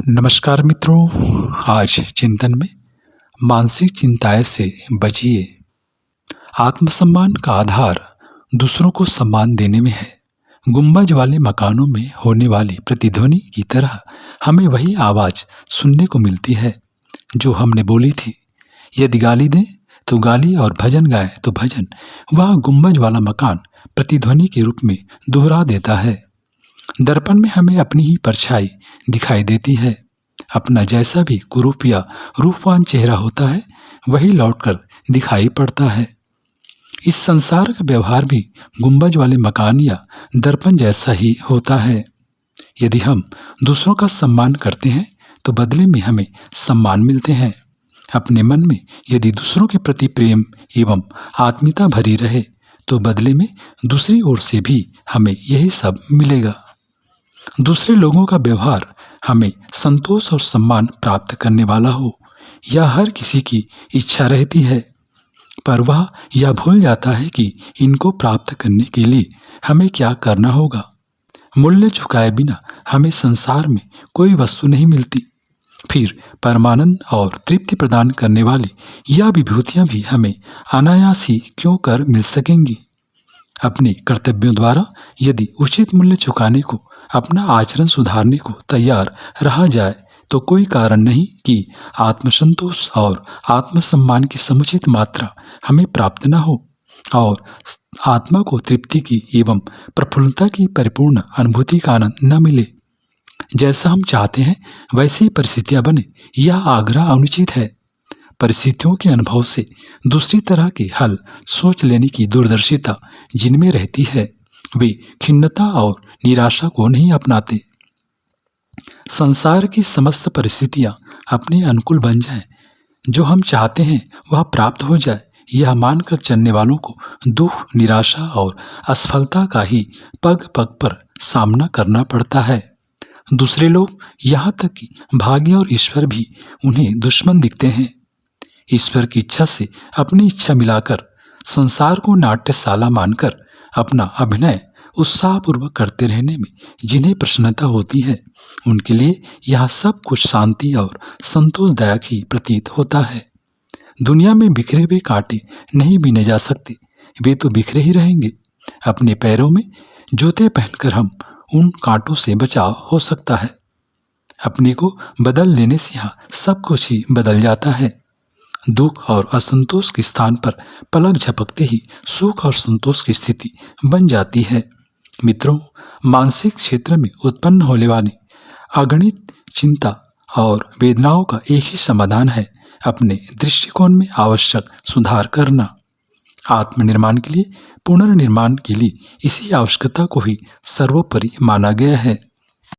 नमस्कार मित्रों, आज चिंतन में मानसिक चिंताएं से बचिए। आत्मसम्मान का आधार दूसरों को सम्मान देने में है। गुंबज वाले मकानों में होने वाली प्रतिध्वनि की तरह हमें वही आवाज़ सुनने को मिलती है जो हमने बोली थी। यदि गाली दें तो गाली और भजन गाएं तो भजन, वह गुंबज वाला मकान प्रतिध्वनि के रूप में दोहरा देता है। दर्पण में हमें अपनी ही परछाई दिखाई देती है। अपना जैसा भी कुरूप या रूपवान चेहरा होता है वही लौटकर दिखाई पड़ता है। इस संसार का व्यवहार भी गुंबज वाले मकान या दर्पण जैसा ही होता है। यदि हम दूसरों का सम्मान करते हैं तो बदले में हमें सम्मान मिलते हैं। अपने मन में यदि दूसरों के प्रति प्रेम एवं आत्मीयता भरी रहे तो बदले में दूसरी ओर से भी हमें यही सब मिलेगा। दूसरे लोगों का व्यवहार हमें संतोष और सम्मान प्राप्त करने वाला हो, यह हर किसी की इच्छा रहती है, पर वह यह भूल जाता है कि इनको प्राप्त करने के लिए हमें क्या करना होगा। मूल्य चुकाए बिना हमें संसार में कोई वस्तु नहीं मिलती, फिर परमानंद और तृप्ति प्रदान करने वाली यह विभूतियाँ भी हमें अनायास ही क्यों कर मिल सकेंगी। अपने कर्तव्यों द्वारा यदि उचित मूल्य चुकाने को, अपना आचरण सुधारने को तैयार रहा जाए तो कोई कारण नहीं कि आत्मसंतोष और आत्मसम्मान की समुचित मात्रा हमें प्राप्त न हो और आत्मा को तृप्ति की एवं प्रफुल्लता की परिपूर्ण अनुभूति का आनंद न मिले। जैसा हम चाहते हैं वैसी परिस्थितियां बने, यह आग्रह अनुचित है। परिस्थितियों के अनुभव से दूसरी तरह के हल सोच लेने की दूरदर्शिता जिनमें रहती है वे खिन्नता और निराशा को नहीं अपनाते। संसार की समस्त परिस्थितियां अपने अनुकूल बन जाएं, जो हम चाहते हैं वह प्राप्त हो जाए, यह मानकर चलने वालों को दुख, निराशा और असफलता का ही पग पग पर सामना करना पड़ता है। दूसरे लोग, यहाँ तक कि भाग्य और ईश्वर भी उन्हें दुश्मन दिखते हैं। ईश्वर की इच्छा से अपनी इच्छा मिलाकर संसार को नाट्यशाला मानकर अपना अभिनय उत्साहपूर्वक करते रहने में जिन्हें प्रसन्नता होती है, उनके लिए यह सब कुछ शांति और संतोषदायक ही प्रतीत होता है। दुनिया में बिखरे हुए कांटे नहीं बीने जा सकते, वे तो बिखरे ही रहेंगे। अपने पैरों में जूते पहनकर हम उन कांटों से बचाव हो सकता है। अपने को बदल लेने से यहाँ सब कुछ ही बदल जाता है। दुख और असंतोष के स्थान पर पलक झपकते ही सुख और संतोष की स्थिति बन जाती है। मित्रों, मानसिक क्षेत्र में उत्पन्न होने वाली अगणित चिंता और वेदनाओं का एक ही समाधान है, अपने दृष्टिकोण में आवश्यक सुधार करना। आत्मनिर्माण के लिए, पुनर्निर्माण के लिए इसी आवश्यकता को ही सर्वोपरि माना गया है।